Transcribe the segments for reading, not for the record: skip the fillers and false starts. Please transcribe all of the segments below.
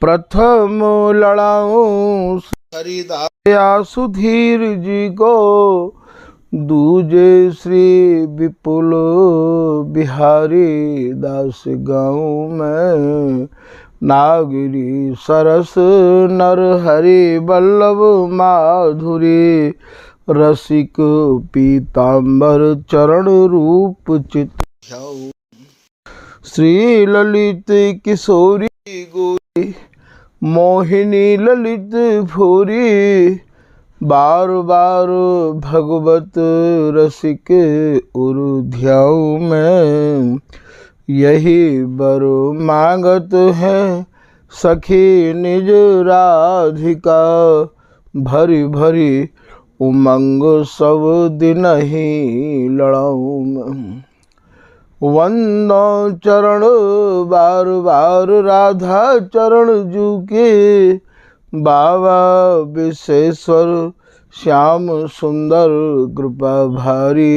प्रथम लड़ाऊं हरिदास सुधीर जी को, दूजे श्री विपुल बिहारी दास गाँव में। नागरी सरस नर हरि वल्लभ माधुरी, रसिक पीताम्बर चरण रूप चित। श्री ललित किशोरी गोरी, मोहिनी ललित भूरी, बार बार भगवत रसिक उरुध्याऊ में। यही बर मांगत है सखी निज राधिका, भरी भरी उमंग सब दिन ही लड़ाऊं मैं। वंदो चरण बार बार राधा चरण जू के, बाबा विश्वेश्वर श्याम सुंदर कृपा भारी।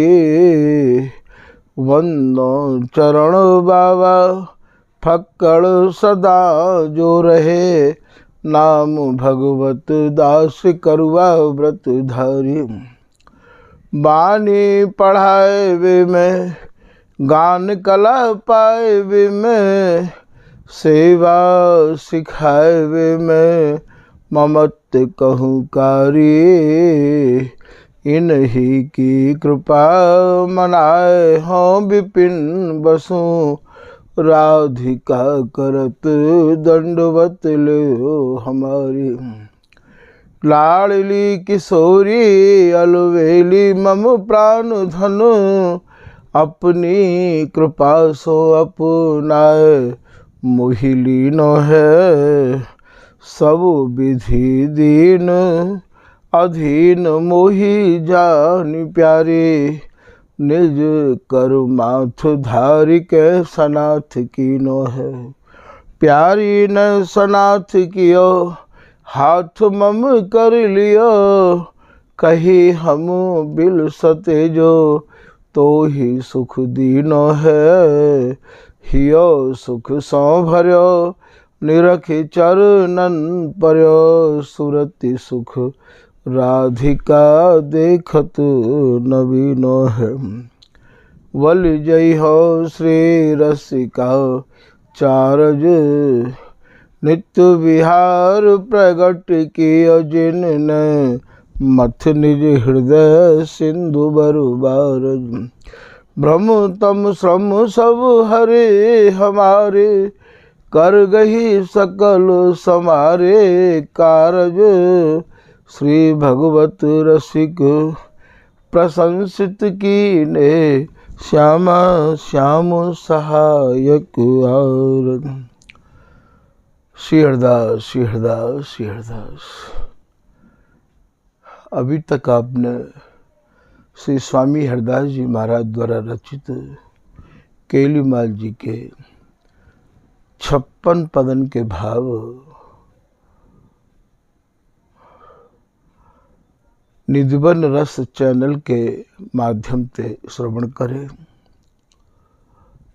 वंदो चरण बाबा फक्कड़ सदा जो रहे, नाम भगवत दास करुआ व्रत धारी। बानी पढ़ाए वे में, गान कला पाए वे में, सेवा सिखाए वे में, ममत कहूँ कारी। इन्हीं की कृपा मनाए हों विपिन बसु, राधिका करत दंडवत ले हमारी। लाडली किशोरी अलवेली मम प्राण धन, अपनी कृपा सो अपनाए मोहिलीन है। सब विधि दीन अधीन मोहि जान प्यारे, निज कर माथ धारी के सनाथ कीनो है। प्यारी न सनाथ कियो, हाथ मम कर लियो, कही हम बिल सते जो, तो ही सुख दीनो है। हियो सुख सौ भर्यो, निरख चरणन पर्यो, सुरति सुख राधिका देखत नवीनो है। वल जय हो श्री रसिका चारज, नित्य विहार प्रगट कियो जिनने, मथ निज हृदय सिंधु बरुबार। भ्रम तम श्रम सब हरे हमारे, कर गही सकल समारे कारज। श्री भगवत रसिक प्रशंसित कीने, श्यामा श्याम सहायक और। श्री हरदास श्री हरदास श्री हरदास। अभी तक आपने श्री स्वामी हरदास जी महाराज द्वारा रचित केलीमाल जी के 56 पदन के भाव निधिवन रस चैनल के माध्यम से श्रवण करें।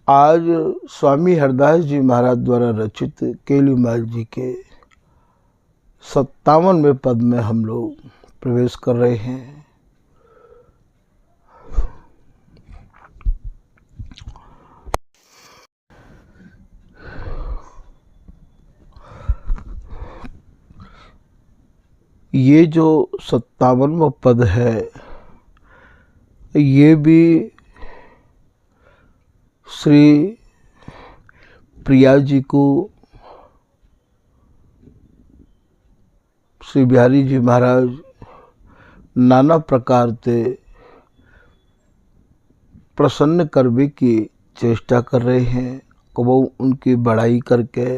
आज स्वामी हरदास जी महाराज द्वारा रचित केलीमाल जी के 57वें पद में हम लोग प्रवेश कर रहे हैं। ये जो 57वां पद है, ये भी श्री प्रिया जी को श्री बिहारी जी महाराज नाना प्रकार से प्रसन्न करने की चेष्टा कर रहे हैं। कबहू उनकी बड़ाई करके,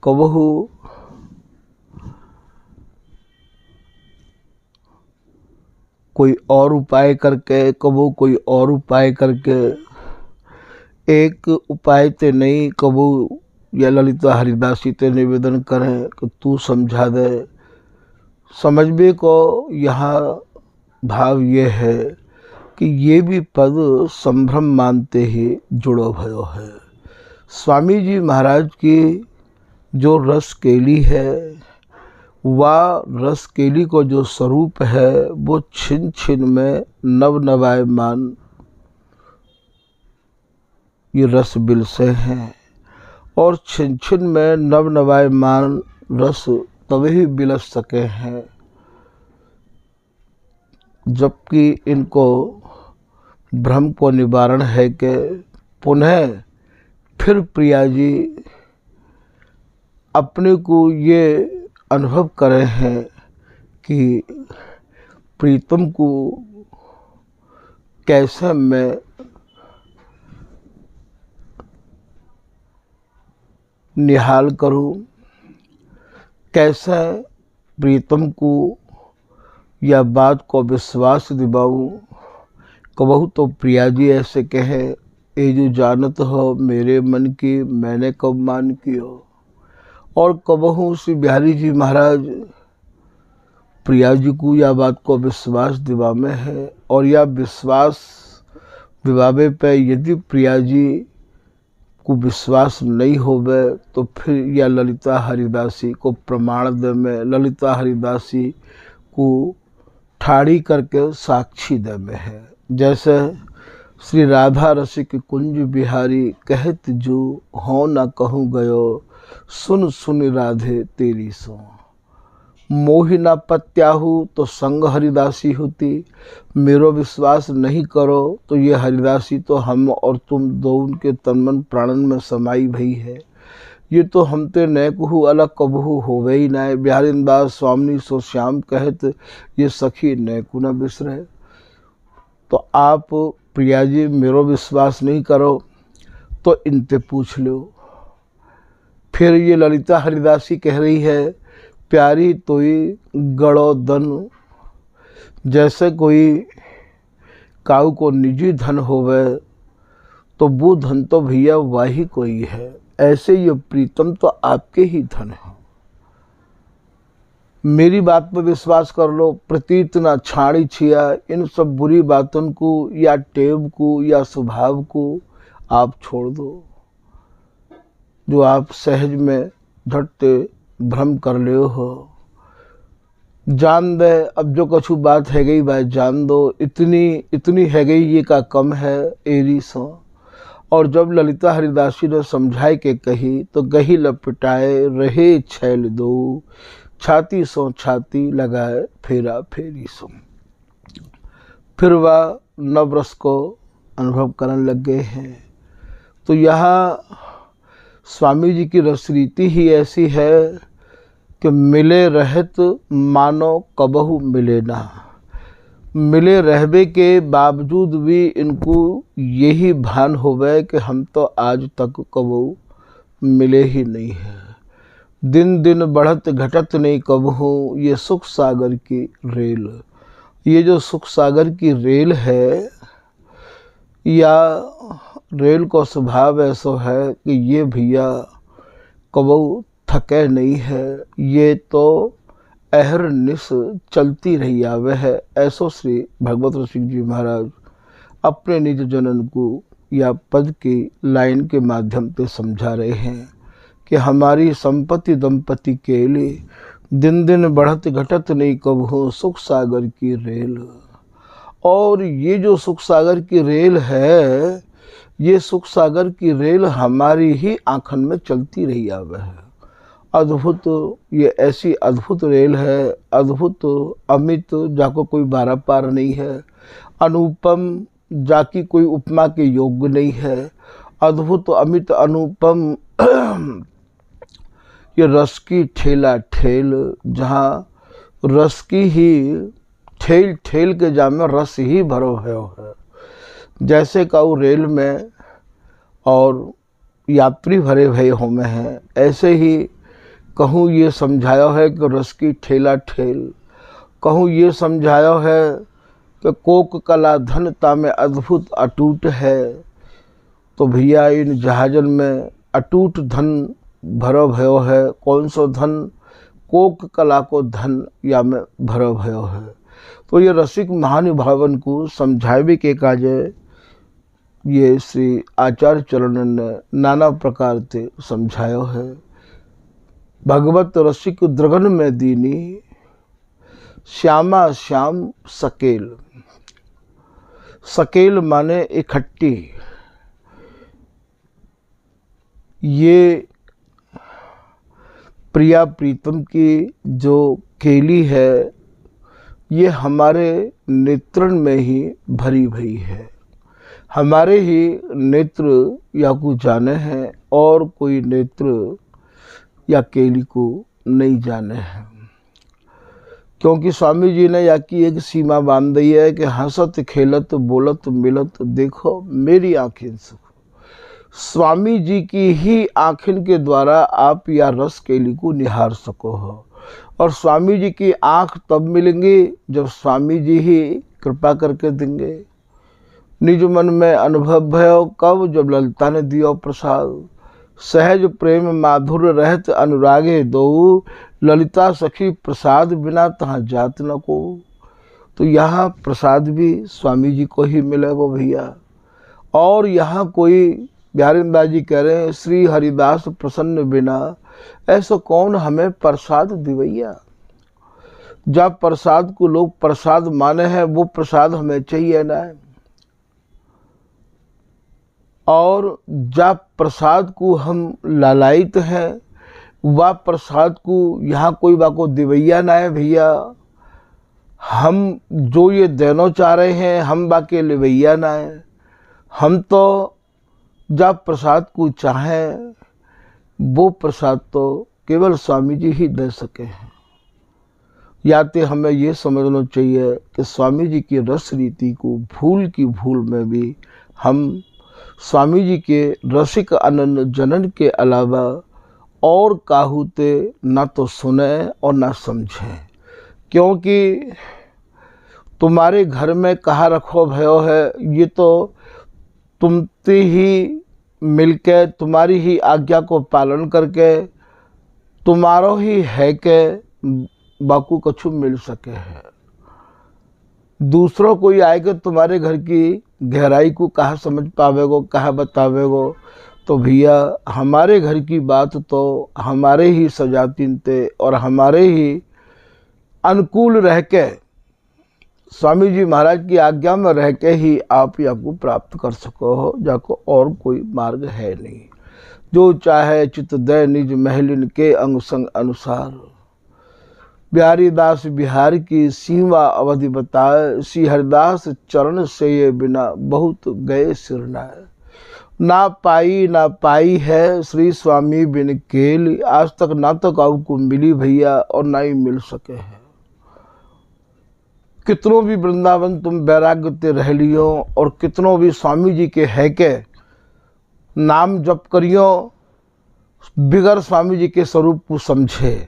कबहू कोई और उपाय करके, कबहू कोई और उपाय करके, एक उपाय ते नहीं, कबहू या ललिता हरिदासी ते निवेदन करें कि तू समझा दे। समझबे को यहाँ भाव ये है कि ये भी पद संभ्रम मानते ही जुड़ो भयो है। स्वामी जी महाराज की जो रस केली है, वह रस केली को जो स्वरूप है वो छिन छिन में नव नवायमान ये रस बिल से हैं, और छिन छिन में नव नवायमान रस तभी बिलस सके हैं जबकि इनको भ्रम को निवारण है कि पुनः फिर प्रिया जी अपने को ये अनुभव करे हैं कि प्रीतम को कैसे मैं निहाल करूं, कैसे प्रीतम को या बात को विश्वास दिलाऊं। कबहू तो प्रिया जी ऐसे कहे, ये जो जानत हो मेरे मन की मैंने कब मान की हो। और कबहू श्री बिहारी जी महाराज प्रिया जी को या बात को विश्वास दिवावे है, और या विश्वास दिवावे पे यदि प्रिया जी को विश्वास नहीं होवे तो फिर या ललिता हरिदासी को प्रमाण दे में ललिता हरिदासी को ठाड़ी करके साक्षी दे में है। जैसे श्री राधा रसिक कुंज बिहारी कहत जो हो न कहूँ गयो, सुन सुन राधे तेरी सो। मोहि न पत्याहू तो संग हरिदासी होती। मेरो विश्वास नहीं करो तो ये हरिदासी तो हम और तुम दो उनके तनमन प्राणन में समाई भई है। ये तो हम ते न कहू अलग कबहू होवे ही न। बिहारी दास स्वामी सो श्याम कहत, ये सखी न को न बिसरे। तो आप प्रिया जी मेरो विश्वास नहीं करो तो इनते पूछ लो। फिर ये ललिता हरिदासी कह रही है, प्यारी तोई गड़ो धन। जैसे कोई काऊ को निजी धन होवे तो वो धन तो भैया वही कोई है, ऐसे ये प्रीतम तो आपके ही धन है। मेरी बात पर विश्वास कर लो। प्रतीत ना छाड़ी छिया, इन सब बुरी बातों को या टेव को या स्वभाव को आप छोड़ दो, जो आप सहज में झटते भ्रम कर ले हो। जान दे अब जो कछु बात है गई भाई जान दो, इतनी है गई ये का कम है एरी सो। और जब ललिता हरिदासी ने समझाए के कही तो गही लपटाए रहे छैल दो, छाती सो छाती लगाए फेरा फेरी सो। फिर वह नवरस को अनुभव करने लग गए हैं। तो यहाँ स्वामी जी की रसरीति ही ऐसी है कि मिले रहत मानो कबहू मिले ना। मिले रहबे के बावजूद भी इनको यही भान होवे कि हम तो आज तक कबहू मिले ही नहीं है। दिन दिन बढ़त घटत नहीं कबहू ये सुख सागर की रेल। ये जो सुख सागर की रेल है, या रेल को स्वभाव ऐसा है कि ये भैया कबहू थके नहीं है, ये तो अहरनिश चलती रही आवे है। ऐसो श्री भगवत रसिक जी महाराज अपने निज जनन को या पद की लाइन के माध्यम से समझा रहे हैं कि हमारी संपत्ति दंपति के लिए दिन दिन बढ़त घटत नहीं कबहू सुख सागर की रेल। और ये जो सुख सागर की रेल है, ये सुख सागर की रेल हमारी ही आँखन में चलती रही आवे है। अद्भुत, ये ऐसी अद्भुत रेल है, अद्भुत अमित जाको कोई बारा पार नहीं है, अनुपम जाकी कोई उपमा के योग्य नहीं है। अद्भुत अमित अनुपम ये रस की ठेला ठेल, जहाँ रस की ही ठेल ठेल के जामे रस ही भरो है। जैसे काऊ रेल में और यात्री भरे भय होमे हैं, ऐसे ही कहूँ ये समझाया है कि रस की ठेला ठेल। कहूँ ये समझाया है कि कोक कला धनता में अद्भुत अटूट है। तो भैया इन जहाजन में अटूट धन भरो भयो है। कौन सो धन? कोक कला को धन या में भरो भयो है। तो ये रसिक महानुभावन को समझावे के काजे ये श्री आचार्य चरण ने नाना प्रकार से समझायो है। भगवत रसिक द्रगन में दीनी श्यामा श्याम सकेल। सकेल माने इकट्ठी। ये प्रिया प्रीतम की जो केली है ये हमारे नेत्रन में ही भरी भई है। हमारे ही नेत्र या को जाने हैं और कोई नेत्र या केली को नहीं जाने हैं। क्योंकि स्वामी जी ने या की एक सीमा बांध दी है कि हंसत खेलत बोलत मिलत देखो मेरी आँखें से। स्वामी जी की ही आँखिन के द्वारा आप या रस केली को निहार सको हो। और स्वामी जी की आँख तब मिलेंगी जब स्वामी जी ही कृपा करके देंगे। निज मन में अनुभव भयो कब जब ललिता ने दियो प्रसाद। सहज प्रेम माधुर्य रहत अनुरागे दो ललिता सखी प्रसाद बिना तहाँ जात न को। तो यहाँ प्रसाद भी स्वामी जी को ही मिलेगा भैया। और यहाँ कोई बिहारीदास जी कह रहे हैं श्री हरिदास प्रसन्न बिना ऐसा कौन हमें प्रसाद दिवैया। जब प्रसाद को लोग प्रसाद माने हैं वो प्रसाद हमें चाहिए ना। और जब प्रसाद को हम लालायित हैं वह प्रसाद को यहाँ कोई बाको दिवैया ना है भैया। हम जो ये देना चाह रहे हैं हम बाके लिवैया ना है। हम तो जब प्रसाद को चाहें वो प्रसाद तो केवल स्वामी जी ही दे सके हैं। या तो हमें ये समझना चाहिए कि स्वामी जी की रस रीति को भूल की भूल में भी हम स्वामी जी के रसिक अनंत जनन के अलावा और काहूते ना तो सुने और ना समझें। क्योंकि तुम्हारे घर में कहाँ रखो भयो है ये तो तुमसे ही मिलके तुम्हारी ही आज्ञा को पालन करके तुम्हारो ही है के बाकू कछु मिल सके है। दूसरों कोई आएगा तुम्हारे घर की गहराई को कहाँ समझ पावेगो कहाँ बतावेगो। तो भैया हमारे घर की बात तो हमारे ही सजातीन थे और हमारे ही अनुकूल रह के स्वामी जी महाराज की आज्ञा में रह के ही आप या को प्राप्त कर सको हो। जाको और कोई मार्ग है नहीं। जो चाहे चित दय निज महलिन के अंग संग अनुसार। बिहारी दास बिहार की सीमा अवधि बताए श्री हरिदास चरण से ये बिना बहुत गए सिरनाए। ना पाई है श्री स्वामी बिन केल। आज तक ना तो काऊ को मिली भैया और ना ही मिल सके है। कितनों भी वृंदावन तुम वैराग्य ते रह लियो और कितनों भी स्वामी जी के है के नाम जप करियो बिगर स्वामी जी के स्वरूप को समझे।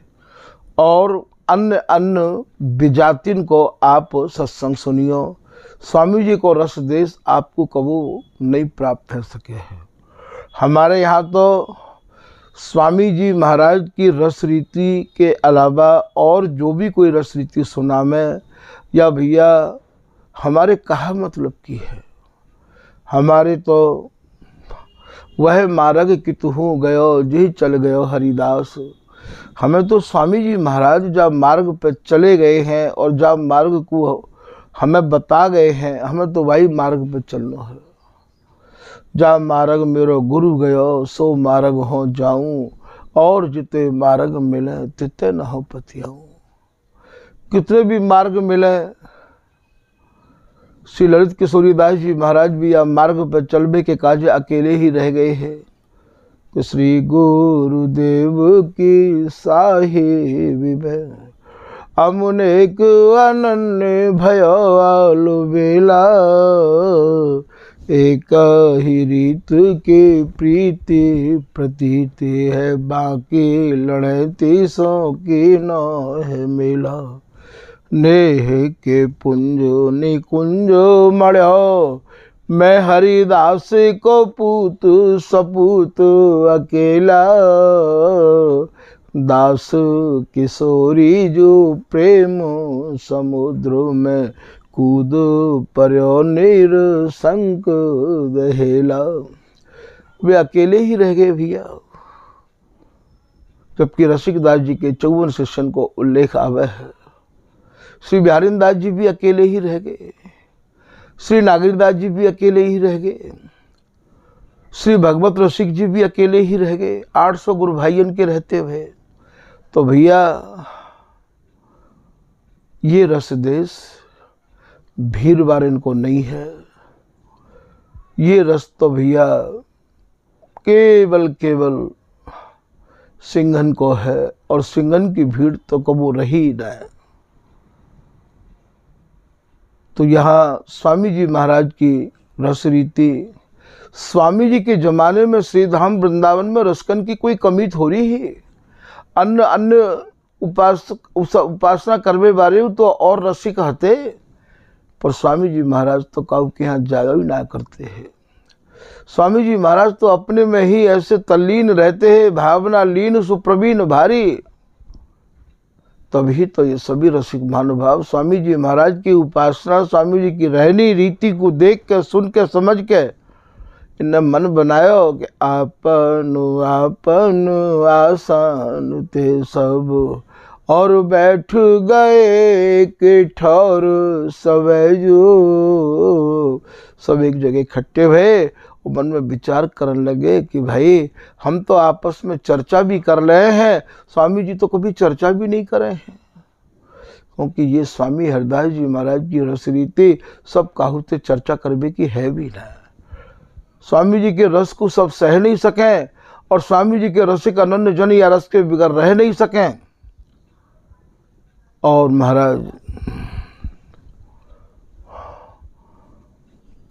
और अन्य अन्य विजातिन को आप सत्संग सुनियो। स्वामी जी को रस देश आपको कबू नहीं प्राप्त हो सके हैं। हमारे यहाँ तो स्वामी जी महाराज की रस रीति के अलावा और जो भी कोई रस रीति सुना में या भैया हमारे कहा मतलब की है। हमारे तो वह मार्ग कितहु गयो जी चल गयो हरिदास। हमें तो स्वामी जी महाराज जब मार्ग पे चले गए हैं और जब मार्ग को हमें बता गए हैं हमें तो वही मार्ग पे चलना है। जब मार्ग मेरो गुरु गयो सो मार्ग हो जाऊं और जिते मार्ग मिले तिते न हो पतियाऊं। कितने भी मार्ग मिले श्री ललित किशोरीदास जी महाराज भी या मार्ग पर चलबे के काजे अकेले ही रह गए हैं। कि श्री गुरुदेव की साहिब अमुनेक अनन्य भयो आलु बेला। एक ही रीत के प्रीति प्रतीति है बाकी लड़े तीसों की न है मेला। नेह के पुंज निकुंज मड़ो मैं हरिदास को पूत सपूत अकेला। दास किशोरी जो प्रेम समुद्र में कूद पर्यो निरसंक दहेला। वे अकेले ही रह गए भैया, जबकि रसिकदास जी के 54 शिष्यन को उल्लेख आवे है। श्री बिहारीदास जी भी अकेले ही रह गए, श्री नागरीदास जी भी अकेले ही रह गए, श्री भगवत रसिक जी भी अकेले ही रह गए 800 गुरु भाइयों के रहते हुए। तो भैया ये रस देश भीड़ बार इनको नहीं है, ये रस तो भैया केवल केवल सिंघन को है, और सिंघन की भीड़ तो कबू रही न है। तो यहाँ स्वामी जी महाराज की रस रीति, स्वामी जी के जमाने में श्रीधाम वृंदावन में रसकन की कोई कमी थोड़ी ही। अन्य अन्य उपासना करवे बारे तो और रसिक हते, पर स्वामी जी महाराज तो काऊ के यहाँ जाया ही ना करते हैं। स्वामी जी महाराज तो अपने में ही ऐसे तल्लीन रहते हैं, भावना लीन सुप्रवीण भारी। तभी तो ये सभी रसिक महानुभाव स्वामी जी महाराज की उपासना, स्वामी जी की रहनी रीति को देख के, सुन के, समझ के इन्हें मन बनायो कि आपन आपन आसान थे सब, और बैठ गए कि ठौर सवे जो। सब एक जगह इकट्ठे हुए, मन में विचार करने लगे कि भाई हम तो आपस में चर्चा भी कर रहे हैं, स्वामी जी तो कभी चर्चा भी नहीं करे हैं। क्योंकि ये स्वामी हरदास जी महाराज की रस रीति सब काहुते चर्चा करने की है भी ना। स्वामी जी के रस को सब सह नहीं सकें, और स्वामी जी के रसिक अनन्य जन या रस के बिगड़ रह नहीं सकें। और महाराज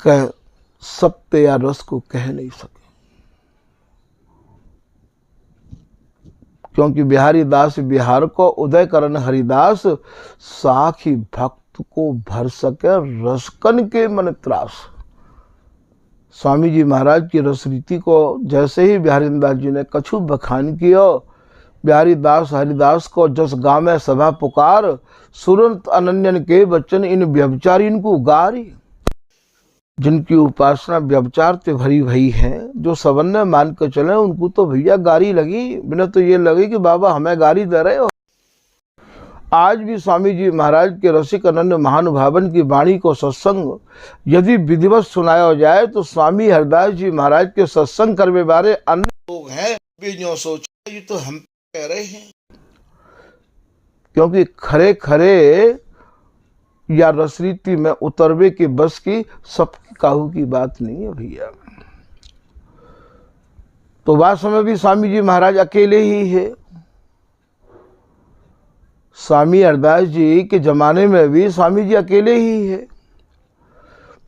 कह सत्य या रस को कह नहीं सके, क्योंकि बिहारी दास बिहार को उदय करन हरिदास, साखी भक्त को भर सके रसकन के मन त्रास। स्वामी जी महाराज की रस रीति को जैसे ही बिहारी दास जी ने कछु बखान किया, बिहारी दास हरिदास को जस गामे सभा पुकार, सुरंत अनन्यन के बच्चन इन व्यभिचारी इनको गारी। जिनकी उपासना व्यभिचार से भरी भई है, जो सबन्य मान कर चले, उनको तो भैया गारी लगी, बिना तो ये लगी कि बाबा हमें गारी दे रहे हो। आज भी स्वामी जी महाराज के रसिक अनन्य महानुभावन की वाणी को सत्संग यदि विधिवत सुनाया जाए, तो स्वामी हरदास जी महाराज के सत्संग करने वाले अन्य लोग हैं, वे जो सोचे ये तो हम कह रहे हैं। क्योंकि खरे खरे या रसरीति में उतरवे के बस की सबकी काहू की बात नहीं है भैया। तो वास्तव में भी स्वामी जी महाराज अकेले ही है। स्वामी हरदास जी के जमाने में भी स्वामी जी अकेले ही है।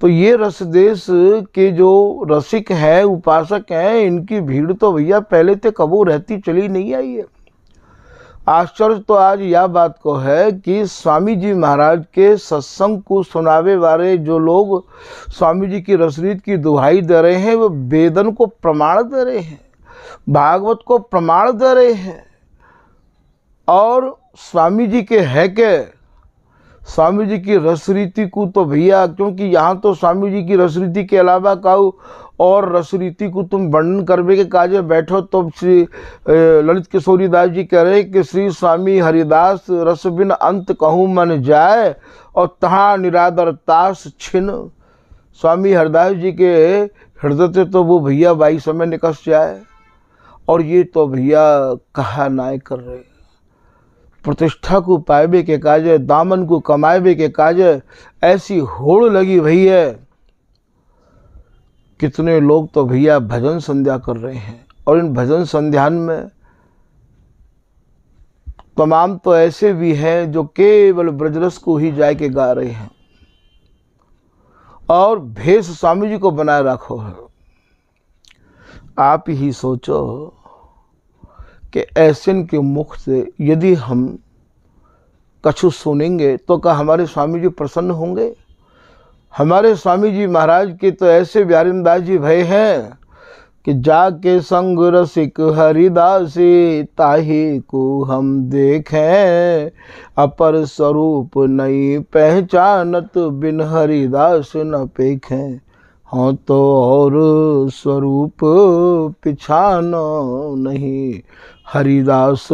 तो ये रस देश के जो रसिक हैं, उपासक हैं, इनकी भीड़ तो भैया पहले से कबू रहती चली नहीं आई है। आश्चर्य तो आज यह बात को है कि स्वामी जी महाराज के सत्संग को सुनावे वाले जो लोग स्वामी जी की रसरीत की दुहाई दे रहे हैं, वो वेदन को प्रमाण दे रहे हैं, भागवत को प्रमाण दे रहे हैं। और स्वामी जी के है के स्वामी जी की रसरीति को तो भैया, क्योंकि यहाँ तो स्वामी जी की रसरीति के अलावा काऊ और रसरीति को तुम वर्णन करवे के काजे बैठो, तो श्री ललित किशोरी दास जी कह रहे कि श्री स्वामी हरिदास रस बिन अंत कहूँ मन जाए, और तहाँ निरादर तास छिन। स्वामी हरदास जी के हृदय से तो वो भैया बाई समय निकस जाए, और ये तो भैया कहा नाय कर रहे। प्रतिष्ठा को पाएबे के काजे, दामन को कमाएबे के काजे ऐसी होड़ लगी भई है। कितने लोग तो भैया भजन संध्या कर रहे हैं, और इन भजन संध्यान में तमाम तो ऐसे भी हैं जो केवल ब्रजरस को ही जाए के गा रहे हैं, और भेष स्वामी जी को बनाए रखो है। आप ही सोचो कि ऐसे के मुख से यदि हम कछु सुनेंगे तो क्या हमारे स्वामी जी प्रसन्न होंगे? हमारे स्वामी जी महाराज के तो ऐसे बिहारीदास जी भय हैं कि जाके संग रसिक हरिदासी ताही को हम देखें, अपर स्वरूप नहीं पहचानत बिन हरिदास न पेखें। हाँ तो और स्वरूप पिछानो नहीं, हरिदास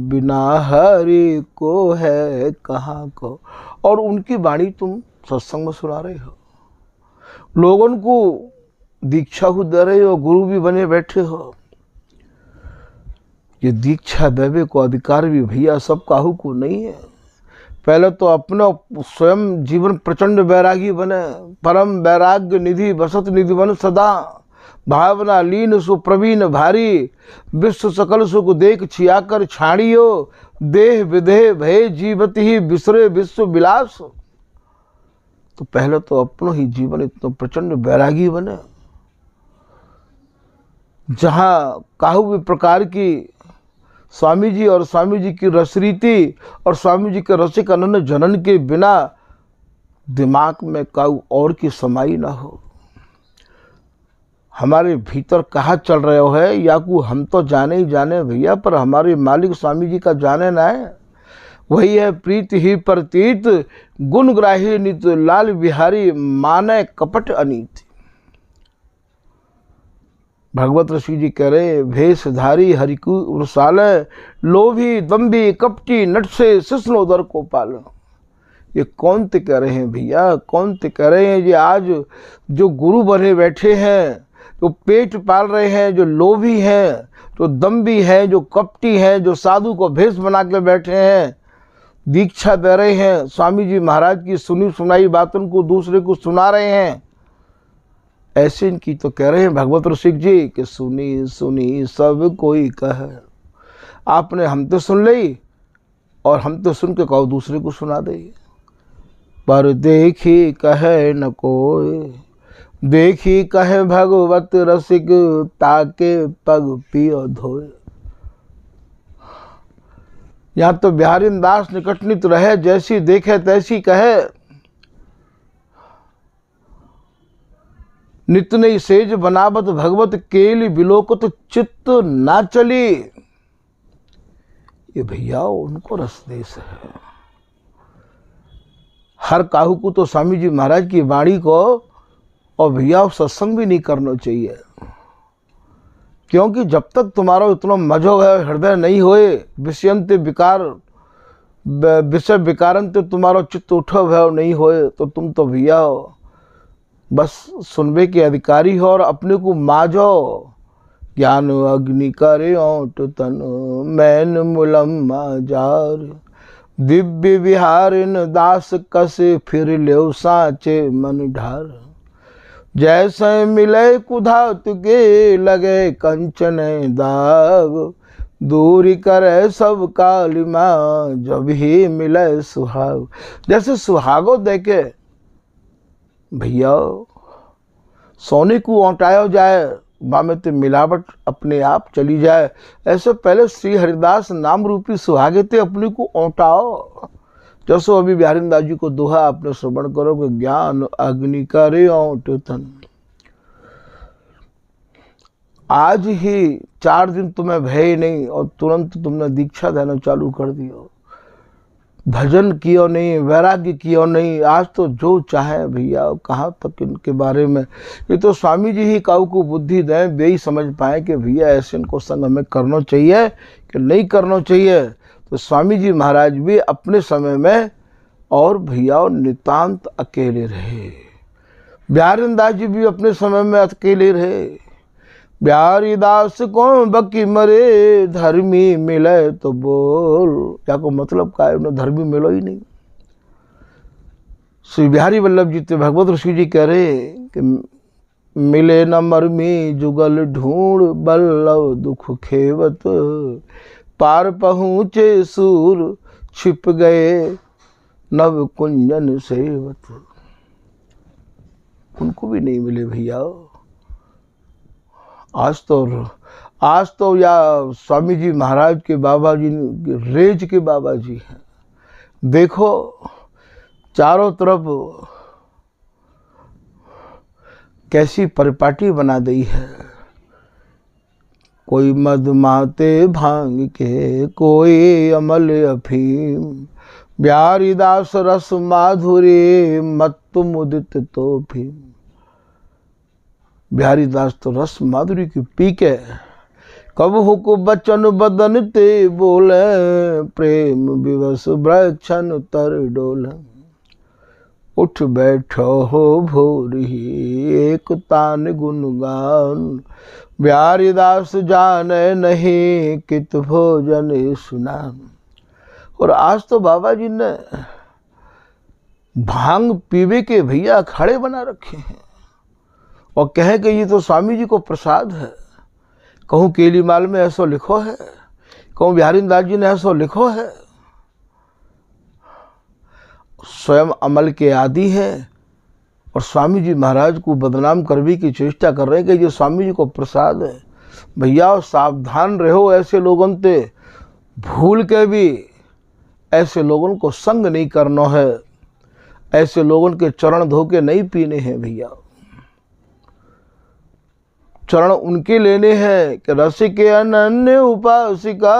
बिना हरि को है कहाँ को। और उनकी वाणी तुम सत्संग में सुना रहे हो, लोगों को दीक्षा को दे रहे हो, गुरु भी बने बैठे हो। ये दीक्षा देवे को अधिकार भी भैया सब काहू को नहीं है। पहले तो अपना स्वयं जीवन प्रचंड वैरागी बने, परम वैराग्य निधि बसत निधि बन सदा, भावना लीन सु प्रवीण भारी, विश्व सकल सुख देख छियाकर छाड़ियो, देह विदेह भय जीवत ही बिसरे विश्व विलास। तो पहले तो अपनो ही जीवन इतना प्रचंड वैरागी बने, जहां काहू भी प्रकार की स्वामी जी और स्वामी जी की रसरीति और स्वामी जी के रसिक अनन्य जनन के बिना दिमाग में काहू और की समाई ना हो। हमारे भीतर कहाँ चल रहे हो है या को हम तो जाने ही जाने भैया, पर हमारे मालिक स्वामी जी का जाने ना है। वही है प्रीत ही प्रतीत, गुणग्राही नित लाल बिहारी, माने कपट अनीति। भगवत ऋषि जी कह रहे भेषधारी हरिकु उर्साले, लोभी दम्भी कपटी नट से शिष्णोदर को पाल। ये कौन ते कह रहे हैं भैया, कौन ते कह रहे हैं? ये आज जो गुरु बने बैठे हैं, जो पेट पाल रहे हैं, जो लोभी हैं, जो दम्भी हैं, जो कपटी हैं, जो साधु को भेष बना के बैठे हैं, दीक्षा दे रहे हैं, स्वामी जी महाराज की सुनी सुनाई बातों को दूसरे को सुना रहे हैं, ऐसे इनकी तो कह रहे हैं भगवत ऋषि जी कि सुनी सुनी सब कोई कहे। आपने हम तो सुन ली और हम तो सुन के कहो दूसरे को सुना दे। पर देखी कहे न कोई, देखी कहे भगवत रसिक, ताके पग पियो धोए। यहाँ तो बिहारी दास निकटनित रहे, जैसी देखे तैसी कहे। नित नई सेज बनावत भगवत केली, बिलोकत चित्त ना चली। ये भैया उनको रसदेश है। हर काहू को तो स्वामी जी महाराज की वाणी को और भैया सत्संग भी नहीं करना चाहिए, क्योंकि जब तक तुम्हारा इतना मजो है हृदय नहीं होए, विषयंत विकार विषय विकारंत तुम्हारा चित्त उठव है नहीं होए, तो तुम तो भैया बस सुनबे के अधिकारी हो और अपने को माजो। ज्ञान अग्नि करे ओट तन, मैन मुलम माजार, दिव्य विहारिन दास कसे फिर ले साचे मन ढार। जैसे मिले कुधात के लगे कंचन दाग, दूरी करे सब कालिमा जब ही मिले सुहाग। जैसे सुहागो देखे भैया सोने को औटाया जाए, बामे ते मिलावट अपने आप चली जाए, ऐसे पहले श्री हरिदास नाम रूपी सुहागे ते अपने को औटाओ। जैसो अभी बिहारी दास जी को दोहा आपने श्रवण करोगे, ज्ञान अग्नि करे औट तन। आज ही 4 दिन तुम्हें भय नहीं और तुरंत तुमने दीक्षा देना चालू कर दियो, भजन कियो नहीं, वैराग्य कियो नहीं। आज तो जो चाहे भैया, कहाँ तक इनके बारे में, ये तो स्वामी जी ही काऊ को बुद्धि दें, वे ही समझ पाए कि भैया ऐसे इनको संग हमें करना चाहिए कि नहीं करना चाहिए। तो स्वामी जी महाराज भी अपने समय में और भैया नितांत अकेले रहे। बिहारी दास जी भी अपने समय में अकेले रहे। बिहारी दास को बकी मरे, धर्मी मिले तो बोल। क्या को मतलब का है, उन्हें धर्मी मिलो ही नहीं। श्री बिहारी वल्लभ जी तो भगवत ऋषि जी कह रहे कि मिले न मर्मी जुगल ढूंढ, बल्लभ दुख खेवत, पार पहुँचे सूर छिप गए नव कुंजन सेवत। उनको भी नहीं मिले भैया। आज तो या स्वामी जी महाराज के बाबा जी रेज के बाबा जी हैं। देखो चारों तरफ कैसी परिपाटी बना दी है। कोई मद माते भांग के, कोई अमल अफीम। बिहारी दास रस माधुरी, मत मुदित तो भीम। बिहारी दास तो रस माधुरी की पी के कब हुक बचन बदन ते बोले, प्रेम विवश वृक्षन तर डोले। उठ बैठो हो भोरी, एक तान गुणगान। बिहारी दास जाने नहीं, कित भोजन सुनान। और आज तो बाबा जी ने भांग पीवे के भैया अखाड़े बना रखे हैं और कहे कि ये तो स्वामी जी को प्रसाद है। कहूँ केलीमाल में ऐसा लिखो है, कहूँ बिहारी दास जी ने ऐसा लिखो है। स्वयं अमल के आदि है और स्वामी जी महाराज को बदनाम करने की चेष्टा कर रहे हैं कि ये स्वामी जी को प्रसाद है। भैया सावधान रहो, ऐसे लोगों से भूल के भी ऐसे लोगों को संग नहीं करना है, ऐसे लोगों के चरण धोके नहीं पीने हैं। भैया चरण उनके लेने हैं कि रसिक अनन्य उपासिका,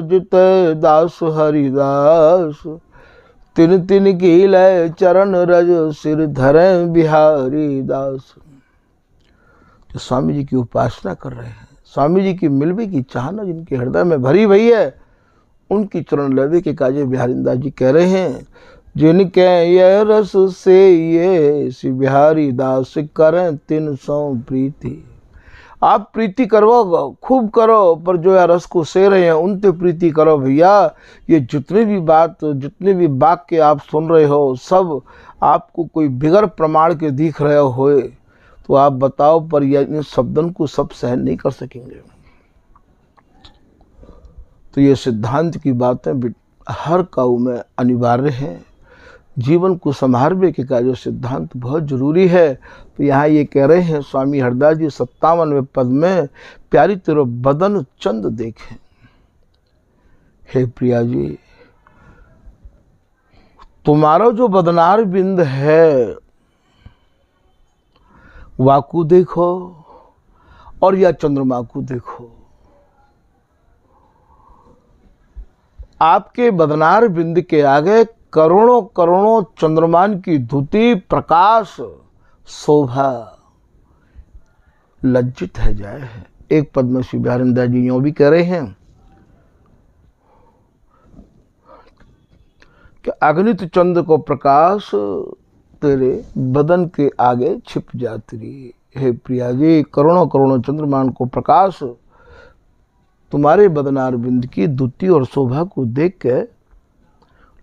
जित दास हरिदास। तिन तिन की लय चरण रज, सिर धरे बिहारी दास। जो स्वामी जी की उपासना कर रहे हैं, स्वामी जी की मिलवे की चाहना जिनके हृदय में भरी भई है, उनकी चरण लेवे के काजे बिहारी दास जी कह रहे हैं, जिनके ये रस से ये श्री बिहारी दास करें 300 प्रीति। आप प्रीति करो, खूब करो, पर जो है रस को से रहे हैं उनसे प्रीति करो। भैया ये जितने भी वाक्य आप सुन रहे हो, सब आपको कोई बिगर प्रमाण के दिख रहे हो तो आप बताओ, पर इन शब्दों को सब सहन नहीं कर सकेंगे। तो ये सिद्धांत की बातें हर काऊ में अनिवार्य हैं। जीवन को संभालने के का जो सिद्धांत बहुत जरूरी है। तो यहाँ ये कह रहे हैं स्वामी हरदास जी 57वें पद में, प्यारी तेरो बदन चंद देखें। हे प्रिया जी, तुम्हारा जो बदनार बिंद है वाकू देखो और या चंद्रमा को देखो। आपके बदनार बिंद के आगे करोड़ों करोड़ों चंद्रमान की धुति, प्रकाश, शोभा लज्जित है जाए है। एक पद में श्री बिहारी दास जी यूं भी कह रहे हैं कि अगणित चंद्र को प्रकाश तेरे बदन के आगे छिप जाती रही। हे प्रिया जी, करोड़ों करोड़ों चंद्रमान को प्रकाश तुम्हारे बदनार बिंद की द्युति और शोभा को देख के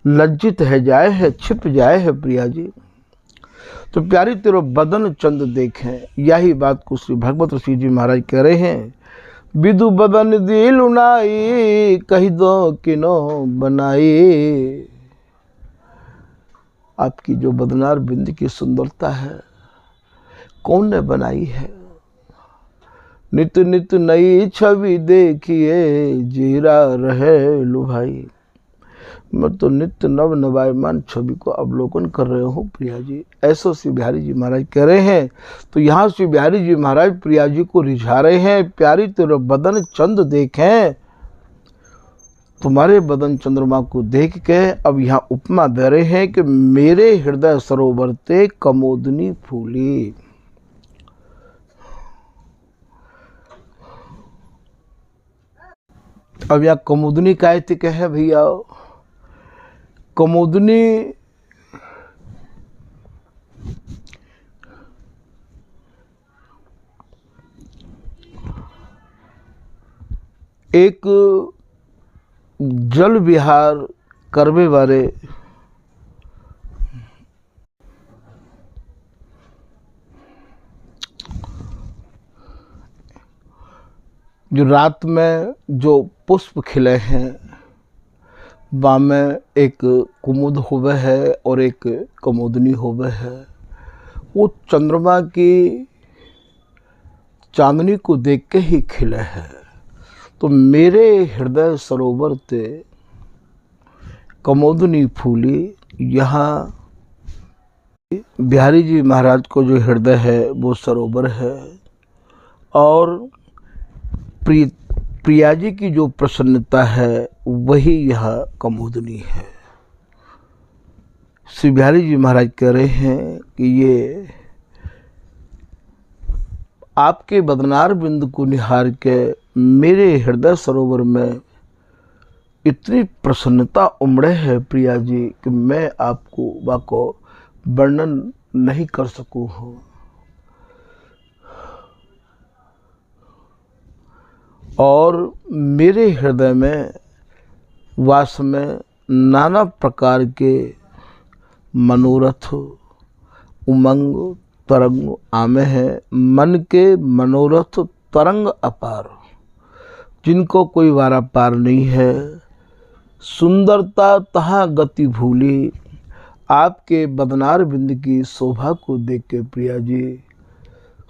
लज्जित है जाए है, छिप जाए है प्रिया जी। तो प्यारी तेरो बदन चंद देखें। यही बात को श्री भगवत ऋषि जी महाराज कह रहे हैं, विदु बदन दिल उनाई, कही दो किनो बनाई। आपकी जो बदनार बिंद की सुंदरता है कौन ने बनाई है? नित नित नई छवि देखिए, जीरा रहे लुभाई। मैं तो नित्य नव नवायमान छवि को अवलोकन कर रहे हूँ प्रिया जी। ऐसा श्री बिहारी जी महाराज कह रहे हैं। तो यहाँ श्री बिहारी जी महाराज प्रिया जी को रिझा रहे हैं, प्यारी तेरा बदन चंद देखें। तुम्हारे बदन चंद्रमा को देख के अब यहाँ उपमा दे रहे हैं कि मेरे हृदय सरोवर ते कमोदनी फूली। अब यहाँ कमोदनी का क्या है भैया? कमोदनी एक जल विहार करवे वाले जो रात में जो पुष्प खिले हैं वहाँ में एक कुमुद होवे है और एक कमोदनी होवे है। वो चंद्रमा की चांदनी को देख के ही खिले है। तो मेरे हृदय सरोवर ते कमोदनी फूली। यहाँ बिहारी जी महाराज को जो हृदय है वो सरोवर है और प्रिया जी की जो प्रसन्नता है वही यह कमोदनी है। श्री बिहारी जी महाराज कह रहे हैं कि ये आपके बदनार बिंद को निहार के मेरे हृदय सरोवर में इतनी प्रसन्नता उमड़े है प्रिया जी कि मैं आपको वाको वर्णन नहीं कर सकूं हूँ। और मेरे हृदय में वास में नाना प्रकार के मनोरथ उमंग तरंग आमे हैं। मन के मनोरथ तरंग अपार, जिनको कोई वारा पार नहीं है। सुंदरता तहाँ गति भूली, आपके बदनार बिंद की शोभा को देख के प्रिया जी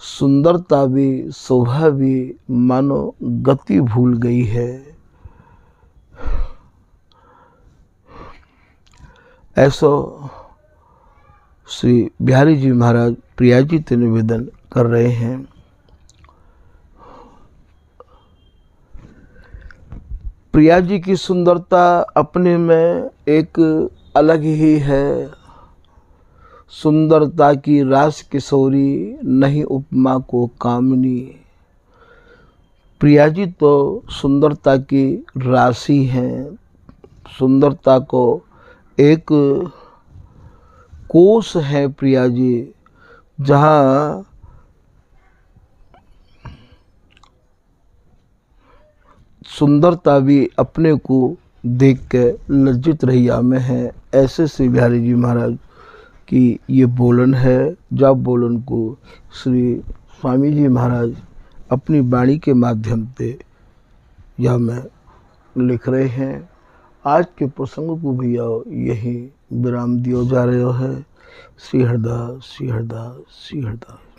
सुंदरता भी शोभा भी मानो गति भूल गई है। ऐसा श्री बिहारी जी महाराज प्रिया जी से निवेदन कर रहे हैं। प्रिया जी की सुंदरता अपने में एक अलग ही है। सुंदरता की रास किशोरी नहीं उपमा को कामनी। प्रिया जी तो सुंदरता की राशि हैं। सुंदरता को एक कोष है प्रिया जी, जहाँ सुंदरता भी अपने को देख के लज्जित रहिया में है। ऐसे श्री बिहारी जी महाराज की ये बोलन है, जब बोलन को श्री स्वामी जी महाराज अपनी वाणी के माध्यम से यह में लिख रहे हैं। आज के प्रसंग को भैया यही विराम दियो जा रहे है। श्री हरदास श्री हरदास श्री हरदास।